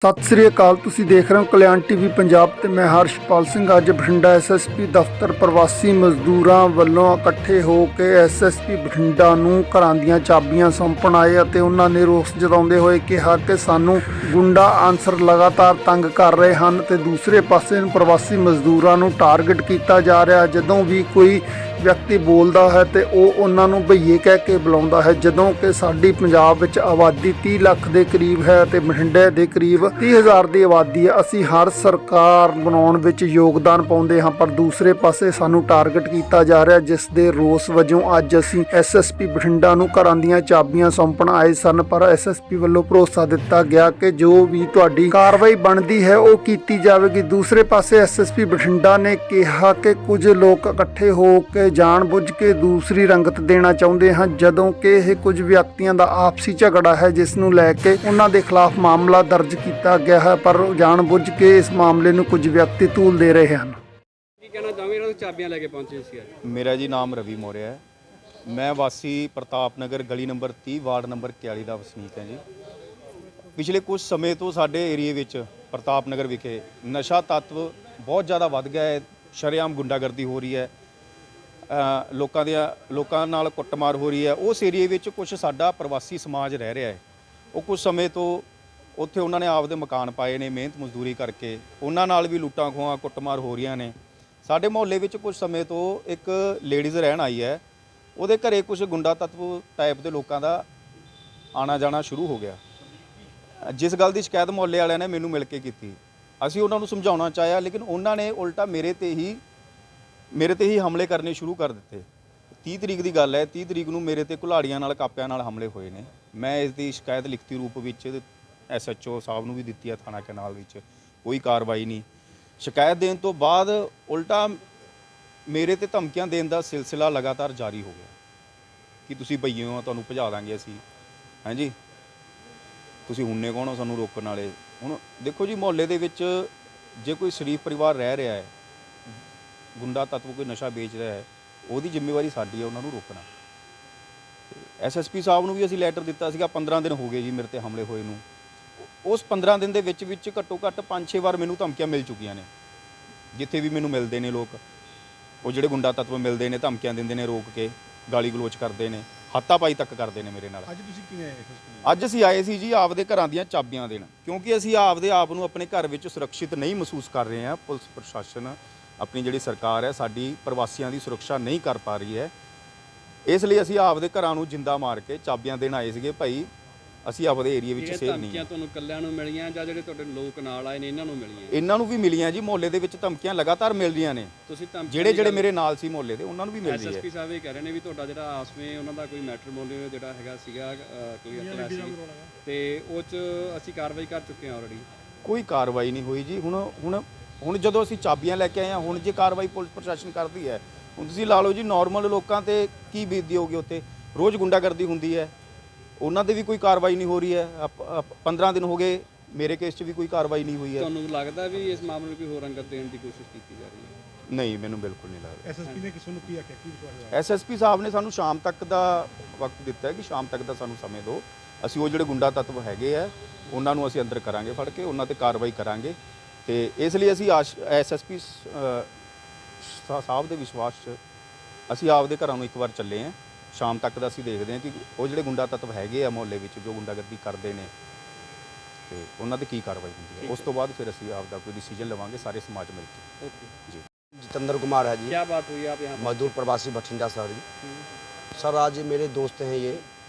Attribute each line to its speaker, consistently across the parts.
Speaker 1: ਸਤਿ ਸ੍ਰੀ ਅਕਾਲ। ਤੁਸੀਂ ਦੇਖ ਰਹੇ ਹੋ ਕਲਿਆਣ ਟੀਵੀ ਪੰਜਾਬ ਤੇ ਮੈਂ ਹਰਸ਼ਪਾਲ ਸਿੰਘ। ਅੱਜ ਬਠਿੰਡਾ ਐਸਐਸਪੀ ਦਫ਼ਤਰ ਪ੍ਰਵਾਸੀ ਮਜ਼ਦੂਰਾਂ ਵੱਲੋਂ ਇਕੱਠੇ ਹੋ ਕੇ ਐਸਐਸਪੀ ਬਠਿੰਡਾ ਨੂੰ ਘਰਾਂ ਦੀਆਂ ਚਾਬੀਆਂ ਸੌਂਪਣ ਆਏ ਅਤੇ ਉਹਨਾਂ ਨੇ ਰੋਸ ਜਤਾਉਂਦੇ ਹੋਏ ਕਿਹਾ ਕਿ ਸਾਨੂੰ ਗੁੰਡਾ ਅਨਸਰ ਲਗਾਤਾਰ ਤੰਗ ਕਰ ਰਹੇ ਹਨ ਤੇ ਦੂਸਰੇ ਪਾਸੇ ਪ੍ਰਵਾਸੀ ਮਜ਼ਦੂਰਾਂ ਨੂੰ ਟਾਰਗੇਟ ਕੀਤਾ ਜਾ ਰਿਹਾ। ਜਦੋਂ ਵੀ ਕੋਈ ਵਿਅਕਤੀ ਬੋਲਦਾ ਹੈ ਤੇ ਉਹ ਉਹਨਾਂ ਨੂੰ ਭਈਏ ਕਹਿ ਕੇ ਬੁਲਾਉਂਦਾ ਹੈ, ਜਦੋਂ ਕਿ ਸਾਡੀ ਪੰਜਾਬ ਵਿੱਚ ਆਬਾਦੀ 30 ਲੱਖ ਦੇ ਕਰੀਬ ਹੈ ਤੇ ਬਠਿੰਡੇ ਦੇ ਕਰੀਬ 30,000 ਦੀ ਆਬਾਦੀ ਹੈ। ਅਸੀਂ ਹਰ ਸਰਕਾਰ ਬਣਾਉਣ ਵਿੱਚ ਯੋਗਦਾਨ ਪਾਉਂਦੇ ਹਾਂ, ਪਰ ਦੂਸਰੇ ਪਾਸੇ ਸਾਨੂੰ ਟਾਰਗੇਟ ਕੀਤਾ ਜਾ ਰਿਹਾ, ਜਿਸ ਦੇ ਰੋਸ ਵਜੋਂ ਅੱਜ ਅਸੀਂ ਐਸਐਸਪੀ ਬਠਿੰਡਾ ਨੂੰ ਘਰਾਂ ਦੀਆਂ ਚਾਬੀਆਂ ਸੌਂਪਣ ਆਏ ਸਨ। ਪਰ ਐਸਐਸਪੀ ਵੱਲੋਂ ਭਰੋਸਾ ਦਿੱਤਾ ਗਿਆ ਕਿ ਜੋ ਵੀ ਤੁਹਾਡੀ ਕਾਰਵਾਈ ਬਣਦੀ ਹੈ ਉਹ ਕੀਤੀ ਜਾਵੇਗੀ। ਦੂਸਰੇ ਪਾਸੇ ਐਸਐਸਪੀ ਬਠਿੰਡਾ ਨੇ ਕਿਹਾ ਕਿ ਕੁਝ ਲੋਕ ਇਕੱਠੇ ਹੋ ਕੇ ਜਾਣਬੁੱਝ ਕੇ ਦੂਸਰੀ ਰੰਗਤ ਦੇਣਾ ਚਾਹੁੰਦੇ ਹਨ, ਜਦੋਂ ਕਿ ਇਹ ਕੁਝ ਵਿਅਕਤੀਆਂ ਦਾ ਆਪਸੀ ਝਗੜਾ ਹੈ, ਜਿਸ ਨੂੰ ਲੈ ਕੇ ਉਹਨਾਂ ਦੇ ਖਿਲਾਫ ਮਾਮਲਾ ਦਰਜ ਕੀਤਾ ਗਿਆ ਹੈ। ਪਰ ਜਾਣਬੁੱਝ ਕੇ ਇਸ ਮਾਮਲੇ ਨੂੰ ਕੁਝ ਵਿਅਕਤੀ ਧੂਲ ਦੇ ਰਹੇ ਹਨ।
Speaker 2: ਕੀ ਕਹਿਣਾ ਚਾਹੁੰਗੇ ਇਹਨਾਂ ਚਾਬੀਆਂ ਲੈ ਕੇ ਪਹੁੰਚੇ ਸੀ ਅੱਜ?
Speaker 3: ਮੇਰਾ ਜੀ ਨਾਮ ਰਵੀ ਮੋਰਿਆ ਹੈ। ਮੈਂ ਵਾਸੀ ਪ੍ਰਤਾਪ ਨਗਰ ਗਲੀ ਨੰਬਰ 30 ਵਾਰਡ ਨੰਬਰ 41 ਦਾ ਵਸਨੀਕ ਹਾਂ ਜੀ। ਪਿਛਲੇ ਕੁਝ ਸਮੇਂ ਤੋਂ ਸਾਡੇ ਏਰੀਏ ਵਿੱਚ ਪ੍ਰਤਾਪ ਨਗਰ ਵਿਖੇ ਨਸ਼ਾ ਤੱਤਵ ਬਹੁਤ ਜ਼ਿਆਦਾ ਵੱਧ ਗਿਆ ਹੈ। ਸ਼ਰੇਆਮ ਗੁੰਡਾਗਰਦੀ ਹੋ ਰਹੀ ਹੈ, ਲੋਕਾਂ ਨਾਲ ਕੁੱਟਮਾਰ ਹੋ ਰਹੀ ਹੈ। ਉਸ ਏਰੀਏ ਵਿੱਚ ਕੁਝ ਸਾਡਾ ਪ੍ਰਵਾਸੀ ਸਮਾਜ ਰਹਿ ਰਿਹਾ ਹੈ। ਉਹ ਕੁਝ ਸਮੇਂ ਤੋਂ ਉੱਥੇ ਉਹਨਾਂ ਨੇ ਆਪਦੇ ਮਕਾਨ ਪਾਏ ਨੇ, ਮਿਹਨਤ ਮਜ਼ਦੂਰੀ ਕਰਕੇ ਉਹਨਾਂ ਨਾਲ ਵੀ ਲੁੱਟਾਂ ਖੋਹਾਂ ਕੁੱਟਮਾਰ ਹੋ ਰਹੀਆਂ ਨੇ। ਸਾਡੇ ਮੁਹੱਲੇ ਵਿੱਚ ਕੁਝ ਸਮੇਂ ਤੋਂ ਇੱਕ ਲੇਡੀਜ਼ ਰਹਿਣ ਆਈ ਹੈ, ਉਹਦੇ ਘਰੇ ਕੁਝ ਗੁੰਡਾ ਤੱਤਵ ਟਾਈਪ ਦੇ ਲੋਕਾਂ ਦਾ ਆਣਾ ਜਾਣਾ ਸ਼ੁਰੂ ਹੋ ਗਿਆ। ਜਿਸ ਗੱਲ ਦੀ ਸ਼ਿਕਾਇਤ ਮੁਹੱਲੇ ਵਾਲਿਆਂ ਨੇ ਮੈਨੂੰ ਮਿਲ ਕੇ ਕੀਤੀ, ਅਸੀਂ ਉਹਨਾਂ ਨੂੰ ਸਮਝਾਉਣਾ ਚਾਹਿਆ, ਲੇਕਿਨ ਉਹਨਾਂ ਨੇ ਉਲਟਾ ਮੇਰੇ ਤੇ ਹੀ ਹਮਲੇ ਕਰਨੇ ਸ਼ੁਰੂ ਕਰ ਦਿੱਤੇ। 30 ਤਰੀਕ ਦੀ ਗੱਲ ਹੈ, 30 ਤਰੀਕ ਨੂੰ ਮੇਰੇ ਤੇ ਕੁਲਾੜੀਆਂ ਨਾਲ ਕਾਪਿਆਂ ਨਾਲ ਹਮਲੇ ਹੋਏ ਨੇ। ਮੈਂ ਇਸ ਦੀ ਸ਼ਿਕਾਇਤ ਲਿਖਤੀ ਰੂਪ ਵਿੱਚ ਐਸਐਚਓ ਸਾਹਿਬ ਨੂੰ ਵੀ ਦਿੱਤੀ ਹੈ ਥਾਣਾ ਕਨਾਲ ਵਿੱਚ, ਕੋਈ ਕਾਰਵਾਈ ਨਹੀਂ। ਸ਼ਿਕਾਇਤ ਦੇਣ ਤੋਂ ਬਾਅਦ ਉਲਟਾ ਮੇਰੇ ਤੇ ਧਮਕੀਆਂ ਦੇਣ ਦਾ ਸਿਲਸਿਲਾ ਲਗਾਤਾਰ ਜਾਰੀ ਹੋ ਗਿਆ ਕਿ ਤੁਸੀਂ ਭਈਏ ਹੋ, ਤੁਹਾਨੂੰ ਭਜਾ ਦਾਂਗੇ ਅਸੀਂ, ਹਾਂਜੀ ਤੁਸੀਂ ਹੁੰਨੇ ਕੌਣ ਹੋ ਸਾਨੂੰ ਰੋਕਣ ਵਾਲੇ। ਹੁਣ ਦੇਖੋ ਜੀ, ਮੁਹੱਲੇ ਦੇ ਵਿੱਚ ਜੇ ਕੋਈ ਸ਼ਰੀਫ ਪਰਿਵਾਰ ਰਹਿ ਰਿਹਾ ਹੈ, ਗੁੰਡਾ ਤੱਤਵ ਕੋਈ ਨਸ਼ਾ ਵੇਚ ਰਿਹਾ ਹੈ, ਉਹਦੀ ਜ਼ਿੰਮੇਵਾਰੀ ਸਾਡੀ ਹੈ ਉਹਨਾਂ ਨੂੰ ਰੋਕਣਾ। ਐਸਐਸਪੀ ਸਾਹਿਬ ਨੂੰ ਵੀ ਅਸੀਂ ਲੈਟਰ ਦਿੱਤਾ ਸੀਗਾ। 15 ਦਿਨ ਹੋ ਗਏ ਜੀ ਮੇਰੇ ਤੇ ਹਮਲੇ ਹੋਏ ਨੂੰ। ਉਸ 15 ਦਿਨ ਦੇ ਵਿੱਚ ਘੱਟੋ ਘੱਟ 5-6 ਵਾਰ ਮੈਨੂੰ ਧਮਕੀਆਂ ਮਿਲ ਚੁੱਕੀਆਂ ਨੇ। ਜਿੱਥੇ ਵੀ ਮੈਨੂੰ ਮਿਲਦੇ ਨੇ ਲੋਕ, ਉਹ ਜਿਹੜੇ ਗੁੰਡਾ ਤੱਤਵ ਮਿਲਦੇ ਨੇ, ਧਮਕੀਆਂ ਦਿੰਦੇ ਨੇ, ਰੋਕ ਕੇ ਗਾਲੀ ਗਲੋਚ ਕਰਦੇ ਨੇ, ਹੱਥਾਪਾਈ ਤੱਕ ਕਰਦੇ ਨੇ ਮੇਰੇ ਨਾਲ।
Speaker 1: ਅੱਜ ਤੁਸੀਂ ਕਿਵੇਂ ਆਏ?
Speaker 3: ਅੱਜ ਅਸੀਂ ਆਏ ਸੀ ਜੀ ਆਪਦੇ ਘਰਾਂ ਦੀਆਂ ਚਾਬੀਆਂ ਦੇਣ, ਕਿਉਂਕਿ ਅਸੀਂ ਆਪਦੇ ਆਪ ਨੂੰ ਆਪਣੇ ਘਰ ਵਿੱਚ ਸੁਰੱਖਿਅਤ ਨਹੀਂ ਮਹਿਸੂਸ ਕਰ ਰਹੇ ਹਾਂ। ਪੁਲਿਸ ਪ੍ਰਸ਼ਾਸਨ, ਆਪਣੀ ਜਿਹੜੀ ਸਰਕਾਰ ਹੈ ਸਾਡੀ, ਪ੍ਰਵਾਸੀਆਂ ਦੀ ਸੁਰੱਖਿਆ ਨਹੀਂ ਕਰ ਪਾ ਰਹੀ ਹੈ। ਇਸ ਲਈ ਅਸੀਂ ਆਪਦੇ ਘਰਾਂ ਨੂੰ ਜਿੰਦਾ ਮਾਰ ਕੇ ਚਾਬੀਆਂ ਦੇਣ ਆਏ ਸੀਗੇ। ਭਾਈ ਅਸੀਂ ਆਪਦੇ ਏਰੀਆ ਵਿੱਚ ਸੇਫ ਨਹੀਂ।
Speaker 2: ਧਮਕੀਆਂ ਤੁਹਾਨੂੰ ਇਕੱਲਿਆਂ ਨੂੰ ਮਿਲੀਆਂ ਜਾਂ ਜਿਹੜੇ ਤੁਹਾਡੇ ਲੋਕ ਨਾਲ ਆਏ ਨੇ ਇਹਨਾਂ ਨੂੰ ਮਿਲੀਆਂ?
Speaker 3: ਇਹਨਾਂ ਨੂੰ ਵੀ ਮਿਲੀਆਂ ਜੀ। ਮੁਹੱਲੇ ਦੇ ਵਿੱਚ ਧਮਕੀਆਂ ਲਗਾਤਾਰ ਮਿਲ ਰਹੀਆਂ ਨੇ।
Speaker 2: ਤੁਸੀਂ
Speaker 3: ਜਿਹੜੇ ਮੇਰੇ ਨਾਲ ਸੀ ਮੁਹੱਲੇ ਦੇ, ਉਹਨਾਂ ਨੂੰ ਵੀ ਮਿਲ ਰਹੀ ਹੈ।
Speaker 2: ਐਸਐਸਪੀ ਸਾਹਿਬ ਇਹ ਕਹਿ ਰਹੇ ਨੇ ਵੀ ਤੁਹਾਡਾ ਜਿਹੜਾ ਆਸਵੇਂ ਉਹਨਾਂ ਦਾ ਕੋਈ ਮੈਟਰੋਮੋਨੀਅਲ ਜਿਹੜਾ ਹੈਗਾ ਸੀਗਾ, ਕੋਈ ਅਕਲਾ ਸੀ, ਤੇ ਉਹ 'ਚ ਅਸੀਂ ਕਾਰਵਾਈ ਕਰ ਚੁੱਕੇ ਹਾਂ ਆਲਰੇਡੀ। ਕੋਈ
Speaker 3: ਕਾਰਵਾਈ ਨਹੀਂ ਹੋਈ ਜੀ। ਹੁਣ ਜਦੋਂ ਅਸੀਂ ਚਾਬੀਆਂ ਲੈ ਕੇ ਆਏ ਹਾਂ, ਹੁਣ ਜੇ ਕਾਰਵਾਈ ਪੁਲਿਸ ਪ੍ਰਸ਼ਾਸਨ ਕਰਦੀ ਹੈ, ਹੁਣ ਤੁਸੀਂ ਲਾ ਲਓ ਜੀ ਨਾਰਮਲ ਲੋਕਾਂ ਤੇ ਕੀ ਬੀਤਦੀ ਹੋਊਗੀ। ਉੱਥੇ ਰੋਜ਼ ਗੁੰਡਾਗਰਦੀ ਹੁੰਦੀ ਹੈ, ਉਹਨਾਂ ਤੇ ਵੀ ਕੋਈ ਕਾਰਵਾਈ ਨਹੀਂ ਹੋ ਰਹੀ ਹੈ। 15 ਦਿਨ ਹੋ ਗਏ, ਮੇਰੇ ਕੇਸ 'ਚ ਵੀ ਕੋਈ ਕਾਰਵਾਈ ਨਹੀਂ ਹੋਈ ਹੈ।
Speaker 2: ਤੁਹਾਨੂੰ ਲੱਗਦਾ ਵੀ ਇਸ ਮਾਮਲੇ ਨੂੰ ਕੋਈ ਹੋਰ ਰੰਗਤ ਦੇਣ ਦੀ ਕੋਸ਼ਿਸ਼ ਕੀਤੀ ਜਾ ਰਹੀ ਹੈ?
Speaker 3: ਨਹੀਂ, ਮੈਨੂੰ ਬਿਲਕੁਲ ਨਹੀਂ ਲੱਗਦਾ।
Speaker 1: ਐਸਐਸਪੀ ਨੇ ਕਿਸ ਨੂੰ ਕੀ ਆਖਿਆ, ਕੀ ਵਿਸ਼ਵਾਸ?
Speaker 3: ਐਸਐਸਪੀ ਸਾਹਿਬ ਨੇ ਸਾਨੂੰ ਸ਼ਾਮ ਤੱਕ ਦਾ ਵਕਤ ਦਿੱਤਾ ਹੈ ਕਿ ਸ਼ਾਮ ਤੱਕ ਦਾ ਸਾਨੂੰ ਸਮੇਂ ਦਿਓ। ਅਸੀਂ ਉਹ ਜਿਹੜੇ ਗੁੰਡਾ ਤੱਤਵ ਹੈਗੇ ਆ ਉਹਨਾਂ ਨੂੰ ਅਸੀਂ ਅੰਦਰ ਕਰਾਂਗੇ ਫੜ ਕੇ, ਉਹਨਾਂ ਤੇ ਕਾਰਵਾਈ ਕਰਾਂਗੇ। ਤੇ ਇਸ ਲਈ ਅਸੀਂ ਐਸਐਸਪੀ ਸਾਹਿਬ ਦੇ ਵਿਸ਼ਵਾਸ 'ਚ ਅਸੀਂ ਆਪਦੇ ਘਰਾਂ ਨੂੰ ਇੱਕ ਵਾਰ ਚੱਲੇ ਹਾਂ। ਸ਼ਾਮ ਤੱਕ ਦਾ ਅਸੀਂ ਦੇਖਦੇ ਹਾਂ ਕਿ ਉਹ ਜਿਹੜੇ ਗੁੰਡਾ ਤੱਤਵ ਹੈਗੇ ਆ ਮੁਹੱਲੇ ਵਿੱਚ ਜੋ ਗੁੰਡਾਗਰਦੀ ਕਰਦੇ ਨੇ ਤੇ ਉਹਨਾਂ 'ਤੇ ਕੀ ਕਾਰਵਾਈ ਹੁੰਦੀ ਹੈ। ਉਸ ਤੋਂ ਬਾਅਦ ਫਿਰ ਅਸੀਂ ਆਪਦਾ ਕੋਈ डिसीजन लवांगे सारे समाज मिल के। जी,
Speaker 4: जितेंद्र कुमार है जी।
Speaker 2: क्या बात हुई आप यहाँ?
Speaker 4: मजदूर प्रवासी बठिंडा सर जी। सर आज मेरे दोस्त हैं ये,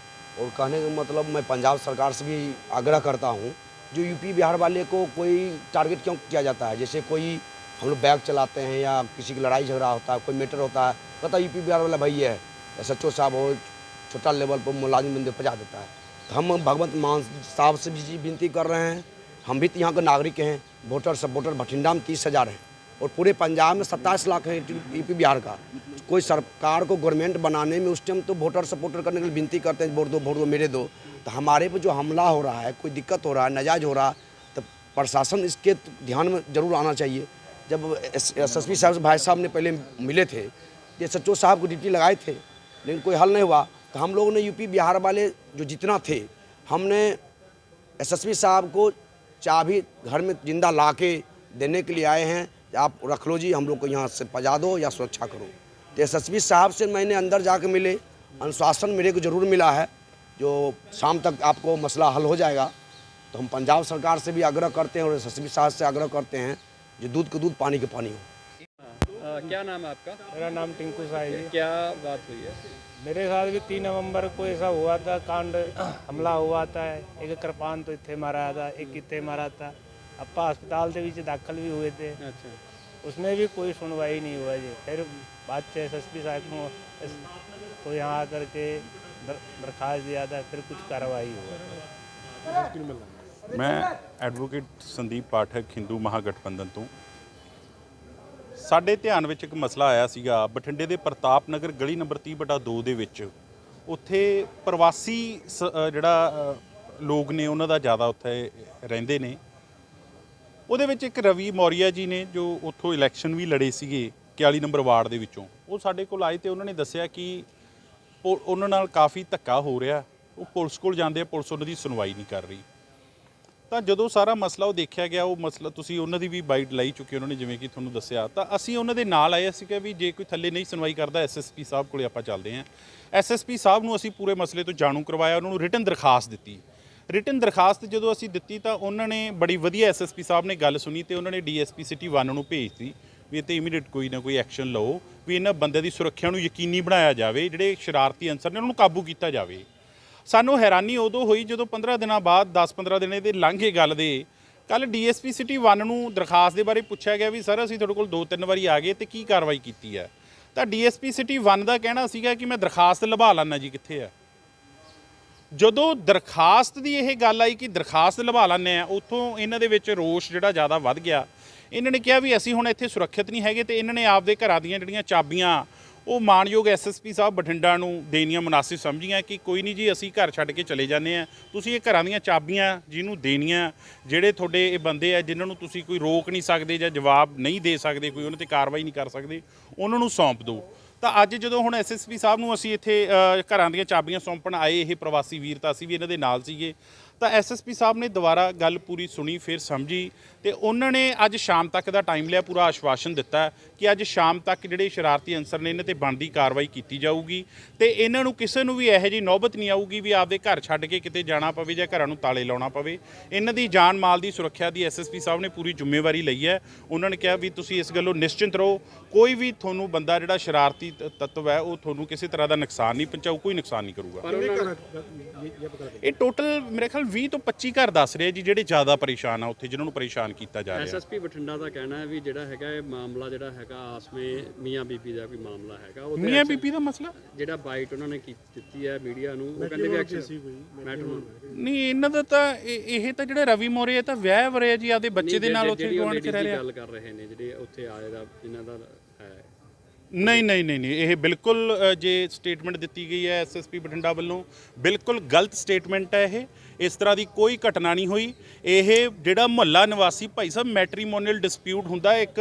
Speaker 4: और कहने का मतलब मैं पंजाब सरकार से भी आग्रह करता हूँ, जो यूपी बिहार वाले को कोई टारगेट क्यों किया जाता है। जैसे कोई हम लोग बैग चलाते हैं या किसी की लड़ाई झगड़ा होता है, कोई मैटर होता है, पता यूपी बिहार वाला भाई है, एसएचओ साहब हो, छोटा लेवल पर मुलाजिम बंदे पजा देता है। तो हम भगवंत मान साहब से भी विनती कर रहे हैं, हम भी तो यहाँ के नागरिक हैं। वोटर बठिंडा में 30,000 हैं और पूरे पंजाब में 27 लाख है यूपी बिहार का। कोई सरकार को गवर्नमेंट बनाने में उस टाइम तो वोटर सपोर्टर करने के लिए विनती करते हैं, वोट दो मेरे दो। तो हमारे पे जो हमला हो रहा है, कोई दिक्कत हो रहा है, नाजायज हो रहा है, तो प्रशासन इसके ध्यान में जरूर आना चाहिए। जब एसएसपी साहब से भाई साहब ने पहले मिले थे, एसएचओ साहब को ड्यूटी लगाए थे, लेकिन कोई हल नहीं हुआ। तो हम लोगों ने यूपी बिहार वाले जो जितना थे, हमने एसएसपी साहब को चाबी घर में जिंदा ला के देने के लिए आए हैं, आप रख लो जी, हम लोग को यहाँ से पजा दो या सुरक्षा करो। तो एसएसपी साहब से मैंने अंदर जाके मिले, अनुशासन मेरे को ज़रूर मिला है, जो शाम तक आपको मसला हल हो जाएगा। तो हम पंजाब सरकार से भी आग्रह करते हैं और एसएसपी साहब से आग्रह करते हैं जो दूध का दूध पानी का पानी हो।
Speaker 2: क्या नाम है आपका?
Speaker 5: मेरा नाम टिंकू साही है।
Speaker 2: क्या बात हुई है?
Speaker 5: मेरे साथ भी 3 नवंबर को ऐसा हुआ था, कांड हमला हुआ था। एक कृपान तो इतने मारा था, एक इतने मारा था। अपा अस्पताल के बीच दाखिल भी हुए थे,
Speaker 2: अच्छा,
Speaker 5: उसमें भी कोई सुनवाई नहीं हुआ जी। फिर बाद से एसएसपी साहब को तो यहाँ आकर के दरखास्त दिया था, फिर कुछ कार्रवाई हुआ।
Speaker 6: मैं ਐਡਵੋਕੇਟ ਸੰਦੀਪ ਪਾਠਕ ਹਿੰਦੂ ਮਹਾਗਠਬੰਧਨ ਤੋਂ। ਸਾਡੇ ਧਿਆਨ ਵਿੱਚ ਇੱਕ ਮਸਲਾ ਆਇਆ ਸੀਗਾ ਬਠਿੰਡੇ ਦੇ ਪ੍ਰਤਾਪ ਨਗਰ ਗਲੀ ਨੰਬਰ 30/2 ਦੇ ਵਿੱਚ। ਉੱਥੇ ਪ੍ਰਵਾਸੀ ਜਿਹੜਾ ਲੋਕ ਨੇ ਉਹਨਾਂ ਦਾ ਜ਼ਿਆਦਾ ਉੱਥੇ ਰਹਿੰਦੇ ਨੇ। ਉਹਦੇ ਵਿੱਚ ਇੱਕ ਰਵੀ ਮੌਰੀਆ ਜੀ ਨੇ ਜੋ ਉੱਥੋਂ ਇਲੈਕਸ਼ਨ ਵੀ ਲੜੇ ਸੀਗੇ 41 ਨੰਬਰ ਵਾਰਡ ਦੇ ਵਿੱਚੋਂ। ਉਹ ਸਾਡੇ ਕੋਲ ਆਏ ਤੇ ਉਹਨਾਂ ਨੇ ਦੱਸਿਆ ਕਿ ਉਹਨਾਂ ਨਾਲ ਕਾਫੀ ਧੱਕਾ ਹੋ ਰਿਹਾ। ਉਹ ਪੁਲਿਸ ਕੋਲ ਜਾਂਦੇ ਆ, ਪੁਲਿਸ ਉਹਨਾਂ ਦੀ ਸੁਣਵਾਈ ਨਹੀਂ ਕਰ ਰਹੀ। ਤਾਂ ਜਦੋਂ ਸਾਰਾ ਮਸਲਾ ਉਹ ਦੇਖਿਆ ਗਿਆ, ਉਹ ਮਸਲਾ ਤੁਸੀਂ ਉਹਨਾਂ ਦੀ ਵੀ ਬਾਈਟ ਲਈ ਚੁੱਕੇ ਉਹਨਾਂ ਨੇ, ਜਿਵੇਂ ਕਿ ਤੁਹਾਨੂੰ ਦੱਸਿਆ। ਤਾਂ ਅਸੀਂ ਉਹਨਾਂ ਦੇ ਨਾਲ ਆਏ ਸੀ ਕਿ ਵੀ ਜੇ ਕੋਈ ਥੱਲੇ ਨਹੀਂ ਸੁਣਵਾਈ ਕਰਦਾ ਐਸਐਸਪੀ ਸਾਹਿਬ ਕੋਲੇ ਆਪਾਂ ਚੱਲਦੇ ਹਾਂ। ਐਸਐਸਪੀ ਸਾਹਿਬ ਨੂੰ ਅਸੀਂ ਪੂਰੇ ਮਸਲੇ ਤੋਂ ਜਾਣੂ ਕਰਵਾਇਆ, ਉਹਨਾਂ ਨੂੰ ਰਿਟਨ ਦਰਖਾਸਤ ਦਿੱਤੀ। ਰਿਟਨ ਦਰਖਾਸਤ ਜਦੋਂ ਅਸੀਂ ਦਿੱਤੀ ਤਾਂ ਉਹਨਾਂ ਨੇ ਬੜੀ ਵਧੀਆ ਐਸਐਸਪੀ ਸਾਹਿਬ ਨੇ ਗੱਲ ਸੁਣੀ ਤੇ ਉਹਨਾਂ ਨੇ ਡੀਐਸਪੀ ਸਿਟੀ 1 ਨੂੰ ਭੇਜਤੀ ਵੀ ਇਹ 'ਤੇ ਇਮੀਡੀਏਟ ਕੋਈ ਨਾ ਕੋਈ ਐਕਸ਼ਨ ਲਓ, ਵੀ ਇਹਨਾਂ ਬੰਦਿਆਂ ਦੀ ਸੁਰੱਖਿਆ ਨੂੰ ਯਕੀਨੀ ਬਣਾਇਆ ਜਾਵੇ, ਜਿਹੜੇ ਸ਼ਰਾਰਤੀ ਅਨਸਰ ਨੇ ਉਹਨਾਂ ਨੂੰ ਕਾਬੂ ਕੀਤਾ ਜਾਵੇ। ਸਾਨੂੰ ਹੈਰਾਨੀ ਉਦੋਂ ਹੋਈ ਜਦੋਂ 15 ਦਿਨਾਂ ਬਾਅਦ 10-15 ਦਿਨ ਇਹਦੇ ਲੰਘੇ ਗੱਲ ਦੇ। ਕੱਲ੍ਹ ਡੀਐਸਪੀ ਸਿਟੀ 1 ਨੂੰ ਦਰਖਾਸਤ ਦੇ ਬਾਰੇ ਪੁੱਛਿਆ ਗਿਆ ਵੀ ਸਰ ਅਸੀਂ ਤੁਹਾਡੇ ਕੋਲ 2-3 ਵਾਰੀ ਆ ਗਏ ਤੇ ਕੀ ਕਾਰਵਾਈ ਕੀਤੀ ਹੈ। ਤਾਂ ਡੀਐਸਪੀ ਸਿਟੀ 1 ਦਾ ਕਹਿਣਾ ਸੀਗਾ ਕਿ ਮੈਂ ਦਰਖਾਸਤ ਲਭਾ ਲੈਣਾ ਜੀ, ਕਿੱਥੇ ਹੈ। ਜਦੋਂ ਦਰਖਾਸਤ ਦੀ ਇਹ ਗੱਲ ਆਈ ਕਿ ਦਰਖਾਸਤ ਲਭਾ ਲੈਂਦੇ ਆ, ਉੱਥੋਂ ਇਹਨਾਂ ਦੇ ਵਿੱਚ ਰੋਸ਼ ਜਿਹੜਾ ਜ਼ਿਆਦਾ ਵੱਧ ਗਿਆ। ਇਹਨਾਂ ਨੇ ਕਿਹਾ ਵੀ ਅਸੀਂ ਹੁਣ ਇੱਥੇ ਸੁਰੱਖਿਅਤ ਨਹੀਂ ਹੈਗੇ ਤੇ ਇਹਨਾਂ ਨੇ ਆਪਦੇ ਘਰਾਂ ਦੀਆਂ ਜਿਹੜੀਆਂ ਚਾਬੀਆਂ ਉਹ ਮਾਣਯੋਗ ਐਸਐਸਪੀ ਸਾਹਿਬ ਬਠਿੰਡਾ ਨੂੰ ਦੇਣੀਆਂ ਮੁਨਾਸਿਬ ਸਮਝੀਆਂ ਕਿ ਕੋਈ ਨਹੀਂ ਜੀ ਅਸੀਂ ਘਰ ਛੱਡ ਕੇ ਚਲੇ ਜਾਂਦੇ ਆ, ਤੁਸੀਂ ਇਹ ਘਰਾਂ ਦੀਆਂ ਚਾਬੀਆਂ ਜਿਹਨੂੰ ਦੇਣੀਆਂ, ਜਿਹੜੇ ਤੁਹਾਡੇ ਇਹ ਬੰਦੇ ਆ ਜਿਨ੍ਹਾਂ ਨੂੰ ਤੁਸੀਂ ਕੋਈ ਰੋਕ ਨਹੀਂ ਸਕਦੇ ਜਾਂ ਜਵਾਬ ਨਹੀਂ ਦੇ ਸਕਦੇ, ਕੋਈ ਉਹਨਾਂ 'ਤੇ ਕਾਰਵਾਈ ਨਹੀਂ ਕਰ ਸਕਦੇ, ਉਹਨਾਂ ਨੂੰ ਸੌਂਪ ਦਿਓ। ਤਾਂ ਅੱਜ ਜਦੋਂ ਹੁਣ ਐਸਐਸਪੀ ਸਾਹਿਬ ਨੂੰ ਅਸੀਂ ਇੱਥੇ ਘਰਾਂ ਦੀਆਂ ਚਾਬੀਆਂ ਸੌਂਪਣ ਆਏ ਇਹ ਪ੍ਰਵਾਸੀ ਵੀਰ, ਤਾਂ ਅਸੀਂ ਵੀ ਇਹਨਾਂ ਦੇ ਨਾਲ ਸੀਗੇ। ਤਾਂ ਐਸਐਸਪੀ ਸਾਹਿਬ ਨੇ ਦੁਬਾਰਾ ਗੱਲ ਪੂਰੀ ਸੁਣੀ, ਫਿਰ ਸਮਝੀ ਤੇ ਉਹਨਾਂ ਨੇ ਅੱਜ ਸ਼ਾਮ ਤੱਕ ਦਾ ਟਾਈਮ ਲਿਆ, ਪੂਰਾ ਆਸ਼ਵਾਸਨ ਦਿੱਤਾ ਕਿ ਅੱਜ ਸ਼ਾਮ ਤੱਕ ਜਿਹੜੇ ਸ਼ਰਾਰਤੀ ਅਨਸਰ ਨੇ ਇਹਨਾਂ ਤੇ ਬਣਦੀ ਕਾਰਵਾਈ ਕੀਤੀ ਜਾਊਗੀ ਤੇ ਇਹਨਾਂ ਨੂੰ ਕਿਸੇ ਨੂੰ ਵੀ ਇਹੋ ਜਿਹੀ ਨੌਬਤ ਨਹੀਂ ਆਊਗੀ ਵੀ ਆਪਦੇ ਘਰ ਛੱਡ ਕੇ ਕਿਤੇ ਜਾਣਾ ਪਵੇ ਜਾਂ ਘਰਾਂ ਨੂੰ ਤਾਲੇ ਲਾਉਣਾ ਪਵੇ। ਇਹਨਾਂ ਦੀ ਜਾਨ ਮਾਲ ਦੀ ਸੁਰੱਖਿਆ ਦੀ ਐਸਐਸਪੀ ਸਾਹਿਬ ਨੇ ਪੂਰੀ ਜ਼ਿੰਮੇਵਾਰੀ ਲਈ ਹੈ। ਉਹਨਾਂ ਨੇ ਕਿਹਾ ਵੀ ਤੁਸੀਂ ਇਸ ਗੱਲੋਂ ਨਿਸ਼ਚਿੰਤ ਰਹੋ, ਕੋਈ ਵੀ ਤੁਹਾਨੂੰ ਬੰਦਾ ਜਿਹੜਾ ਸ਼ਰਾਰਤੀ ਤੱਤਵ ਹੈ ਉਹ ਤੁਹਾਨੂੰ ਕਿਸੇ ਤਰ੍ਹਾਂ ਦਾ ਨੁਕਸਾਨ ਨਹੀਂ ਪਹੁੰਚਾਊ, ਕੋਈ ਨੁਕਸਾਨ ਨਹੀਂ ਕਰੂਗਾ। ਇਹ ਟੋਟਲ ਮੇਰੇ ਖਿਆਲ 20 ਤੋਂ 25 ਘਰ ਦੱਸ ਰਹੇ ਜੀ ਜਿਹੜੇ ਜ਼ਿਆਦਾ ਪਰੇਸ਼ਾਨ ਆ ਉੱਥੇ, ਜਿਨ੍ਹਾਂ ਨੂੰ ਪਰੇਸ਼ਾਨ ਕੀਤਾ ਜਾ ਰਿਹਾ।
Speaker 2: ਐਸਐਸਪੀ ਬਠਿੰਡਾ ਦਾ ਕਹਿਣਾ ਹੈ ਵੀ ਜਿਹੜਾ ਹੈਗਾ ਇਹ ਮਾਮਲਾ ਜਿਹੜਾ ਹੈਗਾ ਆਸਮੇ ਮੀਆਂ ਬੀਬੀ ਦਾ ਕੋਈ ਮਾਮਲਾ ਹੈਗਾ। ਉਹਦੇ
Speaker 6: ਮੀਆਂ ਬੀਬੀ ਦਾ ਮਸਲਾ
Speaker 2: ਜਿਹੜਾ ਬਾਈਟ ਉਹਨਾਂ ਨੇ ਦਿੱਤੀ ਹੈ ਮੀਡੀਆ ਨੂੰ, ਉਹ ਕਹਿੰਦੇ ਵੀ ਐਕਸ਼ਨ ਮੈਟਰ
Speaker 6: ਨਹੀਂ ਇਹਨਾਂ ਦਾ ਤਾਂ ਇਹ ਤਾਂ ਜਿਹੜਾ ਰਵੀ ਮੋਰੇ ਇਹ ਤਾਂ ਵਿਆਹ ਵਰੇ ਜੀ ਆਪਦੇ ਬੱਚੇ ਦੇ ਨਾਲ ਉੱਥੇ ਗੁਆਂਢ 'ਚ ਰਹਿ ਰਿਹਾ।
Speaker 2: ਗੱਲ ਕਰ ਰਹੇ ਨੇ ਜਿਹੜੇ ਉੱਥੇ ਆਏ ਦਾ ਜਿਨ੍ਹਾਂ ਦਾ ਹੈ।
Speaker 6: ਨਹੀਂ ਇਹ ਬਿਲਕੁਲ ਜੇ ਸਟੇਟਮੈਂਟ ਦਿੱਤੀ ਗਈ ਹੈ ਐਸਐਸਪੀ ਬਠਿੰਡਾ ਵੱਲੋਂ ਬਿਲਕੁਲ ਗਲਤ ਸਟੇਟਮੈਂਟ ਹੈ ਇਹ। ਇਸ ਤਰ੍ਹਾਂ ਦੀ ਕੋਈ ਘਟਨਾ ਨਹੀਂ ਹੋਈ। ਇਹ ਜਿਹੜਾ ਮੁਹੱਲਾ ਨਿਵਾਸੀ ਭਾਈ ਸਾਹਿਬ ਮੈਟਰੀਮੋਨੀਅਲ ਡਿਸਪਿਊਟ ਹੁੰਦਾ ਇੱਕ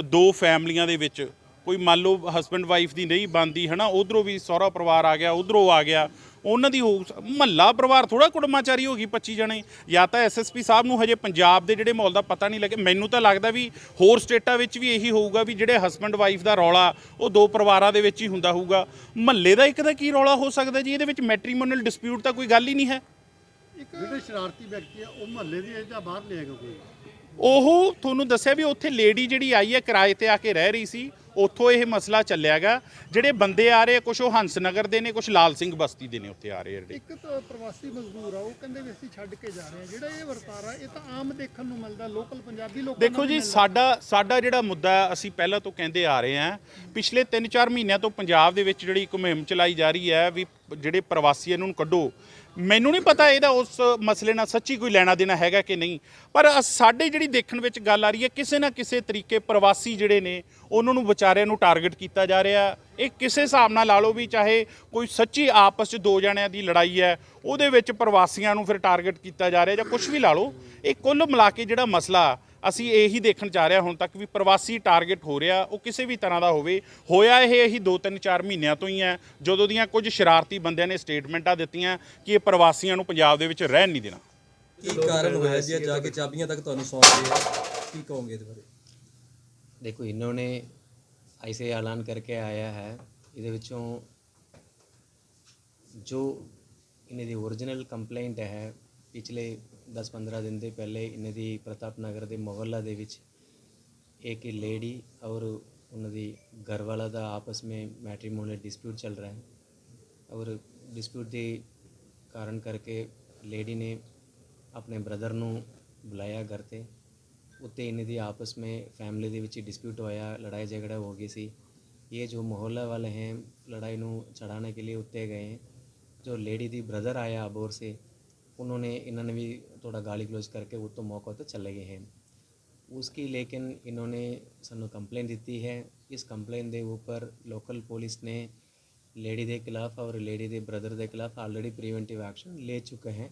Speaker 6: ਦੋ ਫੈਮਲੀਆਂ ਦੇ ਵਿੱਚ, ਕੋਈ ਮੰਨ ਲਓ ਹਸਬੈਂਡ ਵਾਈਫ ਦੀ ਨਹੀਂ ਬਣਦੀ ਹੈ ਨਾ, ਉਧਰੋਂ ਵੀ ਸਹੁਰਾ ਪਰਿਵਾਰ ਆ ਗਿਆ, ਉਧਰੋਂ ਆ ਗਿਆ, ਉਹਨਾਂ ਦੀ ਮੁਹੱਲਾ ਪਰਿਵਾਰ ਥੋੜ੍ਹਾ ਕੁੜਮਾਚਾਰੀ ਹੋ ਗਈ 25 ਜਣੇ। ਜਾਂ ਤਾਂ ਐਸਐਸਪੀ ਸਾਹਿਬ ਨੂੰ ਹਜੇ ਪੰਜਾਬ ਦੇ ਜਿਹੜੇ ਮਾਹੌਲ ਦਾ ਪਤਾ ਨਹੀਂ ਲੱਗਿਆ। ਮੈਨੂੰ ਤਾਂ ਲੱਗਦਾ ਵੀ ਹੋਰ ਸਟੇਟਾਂ ਵਿੱਚ ਵੀ ਇਹੀ ਹੋਊਗਾ ਵੀ ਜਿਹੜੇ ਹਸਬੈਂਡ ਵਾਈਫ ਦਾ ਰੌਲਾ ਉਹ ਦੋ ਪਰਿਵਾਰਾਂ ਦੇ ਵਿੱਚ ਹੀ ਹੁੰਦਾ ਹੋਊਗਾ। ਮੁਹੱਲੇ ਦਾ ਇੱਕ ਦਾ ਕੀ ਰੌਲਾ ਹੋ ਸਕਦਾ ਜੀ? ਇਹਦੇ ਵਿੱਚ ਮੈਟਰੀਮੋਨੀਅਲ ਡਿਸਪਿਊਟ ਤਾਂ ਕੋਈ ਗੱਲ ਹੀ ਨਹੀਂ ਹੈ।
Speaker 7: ਇੱਕ ਜਿਹੜੇ ਸ਼ਰਾਰਤੀ ਵਿਅਕਤੀ ਆ ਉਹ ਮਹੱਲੇ ਦੇ ਜਾਂ ਬਾਹਰ ਲੈ ਆਏਗਾ ਕੋਈ?
Speaker 6: ਉਹ ਤੁਹਾਨੂੰ ਦੱਸਿਆ ਵੀ ਉੱਥੇ ਲੇਡੀ ਜਿਹੜੀ ਆਈ ਹੈ ਕਿਰਾਏ ਤੇ ਆ ਕੇ ਰਹਿ ਰਹੀ ਸੀ, ਉੱਥੋਂ ਇਹ ਮਸਲਾ ਚੱਲਿਆਗਾ। ਜਿਹੜੇ ਬੰਦੇ ਆ ਰਹੇ ਕੁਝ ਉਹ ਹੰਸ ਨਗਰ ਦੇ ਨੇ, ਕੁਝ ਲਾਲ ਸਿੰਘ ਬਸਤੀ ਦੇ ਨੇ ਉੱਥੇ ਆ ਰਹੇ ਜਿਹੜੇ।
Speaker 7: ਇੱਕ ਤਾਂ ਪ੍ਰਵਾਸੀ ਮਜ਼ਦੂਰ ਆ, ਉਹ ਕਹਿੰਦੇ ਵੀ ਅਸੀਂ ਛੱਡ ਕੇ ਜਾ ਰਹੇ ਹਾਂ। ਜਿਹੜਾ ਇਹ ਵਰਤਾਰਾ ਇਹ ਤਾਂ ਆਮ ਦੇਖਣ ਨੂੰ ਮਿਲਦਾ ਲੋਕਲ ਪੰਜਾਬੀ ਲੋਕਾਂ ਨੂੰ।
Speaker 6: ਦੇਖੋ ਜੀ ਸਾਡਾ ਜਿਹੜਾ ਮੁੱਦਾ ਅਸੀਂ ਪਹਿਲਾਂ ਤੋਂ ਕਹਿੰਦੇ ਆ ਰਹੇ ਹਾਂ, ਪਿਛਲੇ 3-4 ਮਹੀਨਿਆਂ ਤੋਂ ਪੰਜਾਬ ਦੇ ਵਿੱਚ ਜਿਹੜੀ ਇੱਕ ਮੁਹਿੰਮ ਚਲਾਈ ਜਾ ਰਹੀ ਹੈ ਵੀ ਜਿਹੜੇ ਪ੍ਰਵਾਸੀ ਇਹਨਾਂ ਨੂੰ ਕੱਢੋ। ਮੈਨੂੰ ਨਹੀਂ ਪਤਾ ਇਹਦਾ ਉਸ ਮਸਲੇ ਨਾਲ ਸੱਚੀ ਕੋਈ ਲੈਣਾ ਦੇਣਾ ਹੈਗਾ ਕਿ ਨਹੀਂ, ਪਰ ਸਾਡੇ ਜਿਹੜੀ ਦੇਖਣ ਵਿੱਚ ਗੱਲ ਆ ਰਹੀ ਹੈ ਕਿਸੇ ਨਾ ਕਿਸੇ ਤਰੀਕੇ ਪ੍ਰਵਾਸੀ ਜਿਹੜੇ ਨੇ ਉਹਨਾਂ ਨੂੰ ਵਿਚਾਰਿਆਂ ਨੂੰ ਟਾਰਗੇਟ ਕੀਤਾ ਜਾ ਰਿਹਾ। ਇਹ ਕਿਸੇ ਹਿਸਾਬ ਨਾਲ ਲਾ ਲਓ ਵੀ ਚਾਹੇ ਕੋਈ ਸੱਚੀ ਆਪਸ 'ਚ ਦੋ ਜਣਿਆਂ ਦੀ ਲੜਾਈ ਹੈ ਉਹਦੇ ਵਿੱਚ ਪ੍ਰਵਾਸੀਆਂ ਨੂੰ ਫਿਰ ਟਾਰਗੇਟ ਕੀਤਾ ਜਾ ਰਿਹਾ ਜਾਂ ਕੁਝ ਵੀ ਲਾ ਲਓ। ਇਹ ਕੁੱਲ ਮਿਲਾ ਕੇ ਜਿਹੜਾ ਮਸਲਾ ਅਸੀਂ ਇਹੀ ਦੇਖਣ ਚਾਹ ਰਹੇ ਹੁਣ ਤੱਕ ਵੀ ਪ੍ਰਵਾਸੀ ਟਾਰਗੇਟ ਹੋ ਰਿਹਾ, ਉਹ ਕਿਸੇ ਵੀ ਤਰ੍ਹਾਂ ਦਾ ਹੋਵੇ। ਹੋਇਆ ਇਹ ਇਹੀ 2-3-4 ਮਹੀਨਿਆਂ ਤੋਂ ਹੀ ਹੈ ਜਦੋਂ ਦੀਆਂ ਕੁਝ ਸ਼ਰਾਰਤੀ ਬੰਦਿਆਂ ਨੇ ਸਟੇਟਮੈਂਟਾਂ ਦਿੱਤੀਆਂ ਕਿ ਇਹ ਪ੍ਰਵਾਸੀਆਂ ਨੂੰ ਪੰਜਾਬ ਦੇ ਵਿੱਚ ਰਹਿਣ ਨਹੀਂ ਦੇਣਾ।
Speaker 8: ਕੀ ਕਾਰਨ ਹੋਇਆ ਜੀ ਜਾ ਕੇ ਚਾਬੀਆਂ ਤੱਕ ਤੁਹਾਨੂੰ ਸੌਂਪ ਰਹੇ ਆ, ਕੀ ਕਹੋਗੇ ਇਹਦੇ ਬਾਰੇ?
Speaker 9: देखो इन्होंने ऐसे ऐलान करके आया है ਇਹਦੇ ਵਿੱਚੋਂ ਜੋ ਇਹਨਾਂ ਦੀ ओरिजिनल ਕੰਪਲੇਂਟ ਹੈ ਪਿਛਲੇ 10-15 ਦਿਨ ਦੇ ਪਹਿਲੇ ਇਹਨਾਂ ਦੀ ਪ੍ਰਤਾਪ ਨਗਰ ਦੇ ਮੁਹੱਲਾ ਦੇ ਵਿੱਚ एक लेडी और ਉਹਨਾਂ ਦੀ ਘਰ ਵਾਲਾ ਦਾ ਆਪਸ में मैट्रिमोनियल डिस्प्यूट चल रहा है और डिस्प्यूट ਦੇ ਕਾਰਨ ਕਰਕੇ लेडी ने अपने ब्रदर ਨੂੰ ਬੁਲਾਇਆ घर ਤੇ उत्ते इन्हें दी आपस में फैमिली दे विच डिस्प्यूट होया, लड़ाई झगड़ा हो गई सी। ये जो मोहल्ला वाले हैं लड़ाई नू चढ़ाने के लिए उत्ते गए हैं। जो लेडी दी ब्रदर आया अबोर से उन्होंने इन्होंने भी थोड़ा गाली गलौज करके वो तो मौका तो चले गए हैं उसकी, लेकिन इन्होंने सानू कंप्लेन दी है। इस कंप्लेन के ऊपर लोकल पुलिस ने लेडी के खिलाफ और लेडी के ब्रदर के खिलाफ ऑलरेडी प्रिवेंटिव एक्शन ले चुके हैं।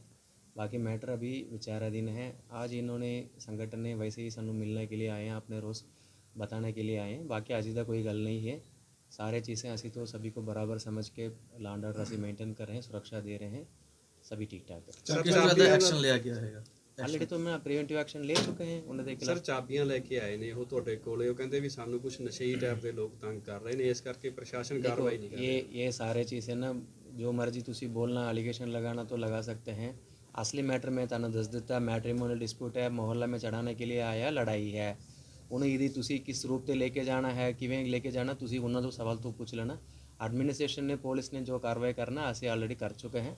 Speaker 9: बाकी मैटर अभी विचाराधीन है। आज इन्होंने संगठन ने वैसे ही सानू मिलने के लिए आए हैं, अपने रोज़ बताने के लिए आए हैं। बाकी आज का कोई गल नहीं है, सारे चीज़ें असी तो सभी को बराबर समझ के लॉ एंड ऑर्डर असी मेंटेन कर रहे हैं, सुरक्षा दे रहे हैं, सभी ठीक ठाक है।
Speaker 8: ਕਿਸ ਤਰ੍ਹਾਂ ਦਾ ਐਕਸ਼ਨ ਲਿਆ ਗਿਆ ਹੈਗਾ?
Speaker 9: ऑलरेडी तो मैं प्रिवेंटिव एक्शन ले चुके हैं उन्होंने
Speaker 2: ਸਰ ਚਾਬੀਆਂ ਲੈ ਕੇ ਆਏ ਨੇ ਉਹ ਤੁਹਾਡੇ ਕੋਲੇ, ਉਹ ਕਹਿੰਦੇ ਵੀ ਸਾਨੂੰ ਕੁਝ ਨਸ਼ਈ ਟਾਈਪ ਦੇ ਲੋਕ ਤੰਗ ਕਰ ਰਹੇ ਨੇ, ਇਸ ਕਰਕੇ ਪ੍ਰਸ਼ਾਸਨ ਕਾਰਵਾਈ ਨਹੀਂ ਕਰ ਰਿਹਾ।
Speaker 9: ये सारे चीज़ें ना जो मर्जी तुसी बोलना एलिगेशन लगाना तो लगा सकते हैं। असली मैटर मैं तुहानू दस दिता, मैट्रिमोनियल डिस्प्यूट है, मोहल्ला में चढ़ाने के लिए आया, लड़ाई है। उन्हें यदि तुसी किस रूप से लेके जाना है, किवें लेके जाना, तुसी उन्होंने तो सवाल तो पूछ लेना। एडमिनिस्ट्रेशन ने पुलिस ने जो कार्रवाई करना असी ऑलरेडी कर चुके हैं।